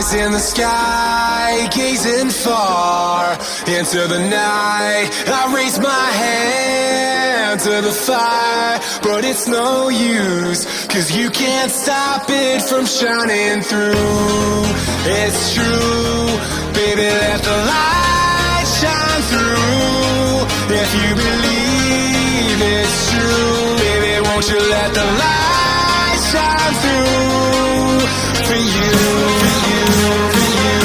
Eyes in the sky, gazing far into the night. I raise my hand to the fire, but it's no use, 'cause you can't stop it from shining through. It's true, baby, let the light shine through. If you believe it's true, baby, won't you let the light shine through for you, for you, for you,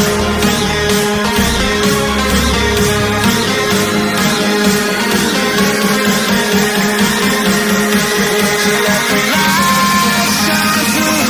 for you, for you, for you, for you, won't you let the light shine through.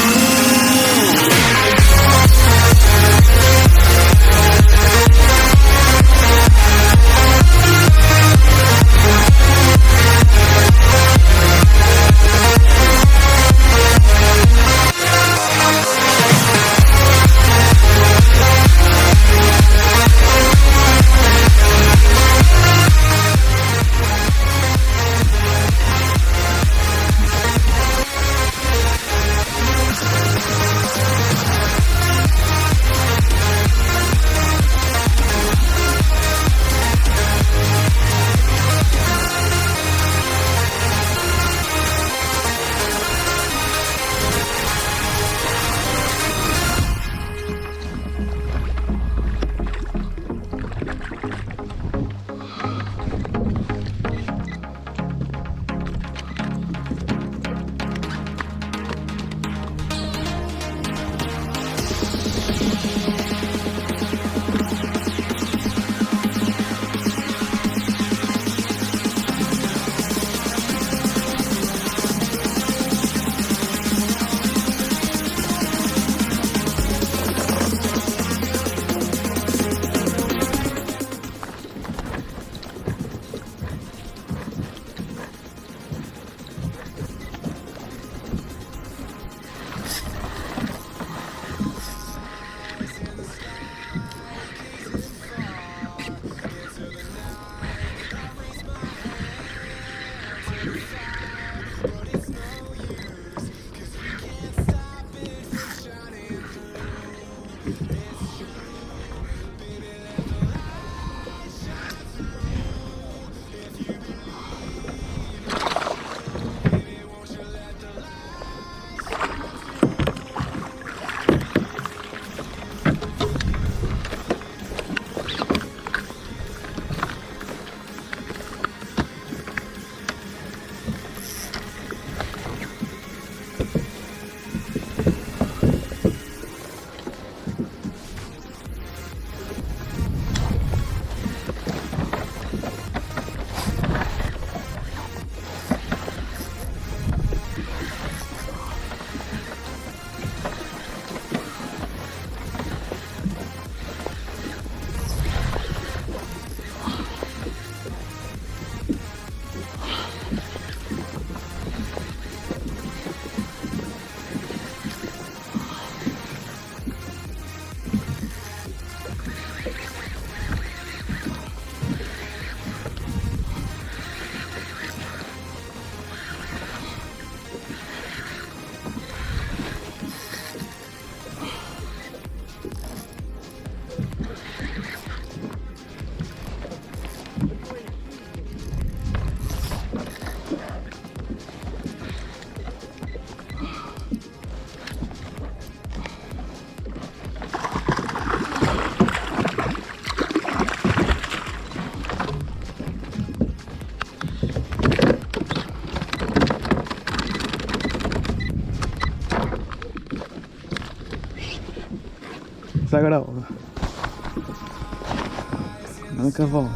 Sagrado. No cavalo.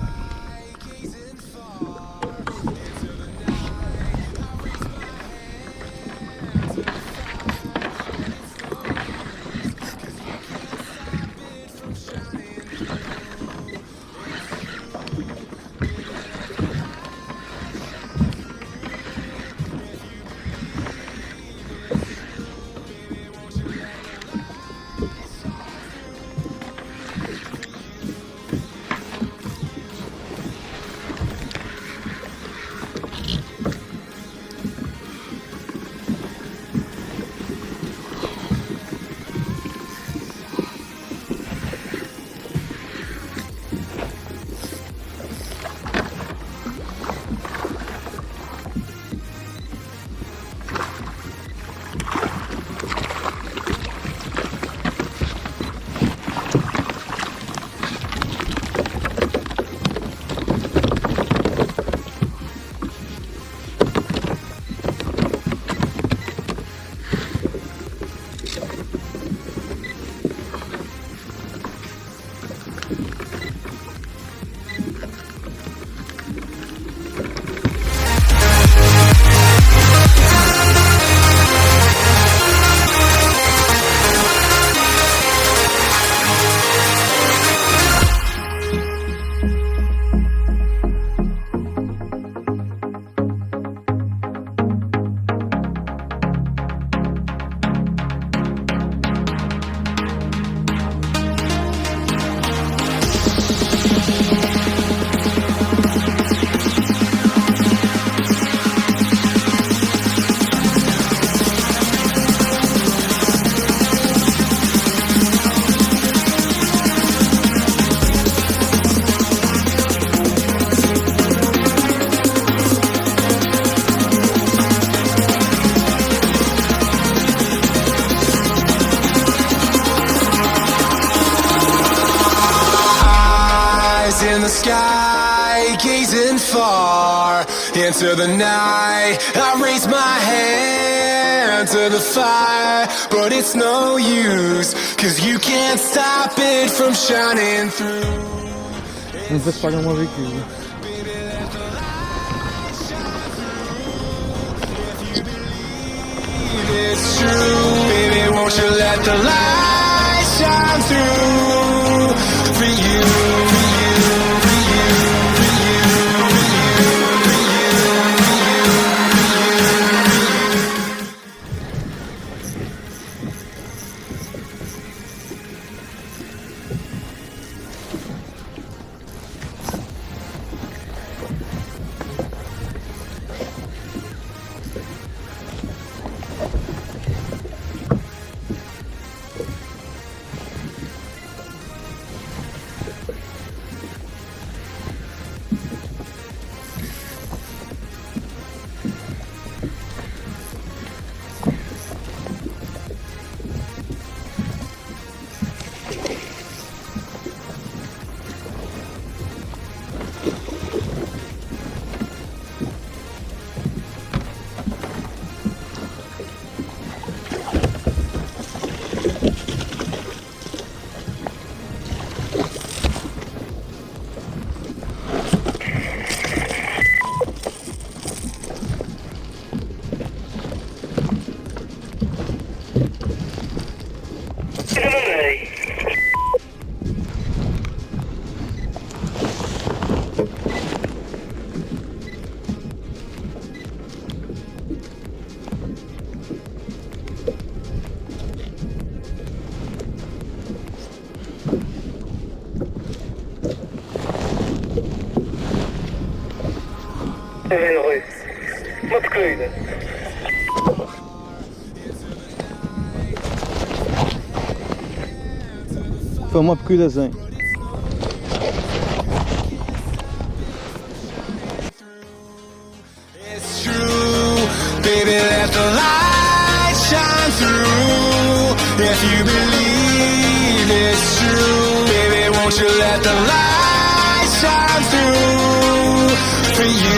into the night. I raise my hand to the fire, but it's no use, 'cause you can't stop it from shining through. Não se paga uma bicuda. It's true, baby, won't you let the light shine through for you, for you, for you, for you, for you, for Foi uma bicuda sem. it's true, baby, let the light shine through. If you believe it's true, baby, won't you let the light shine through for you.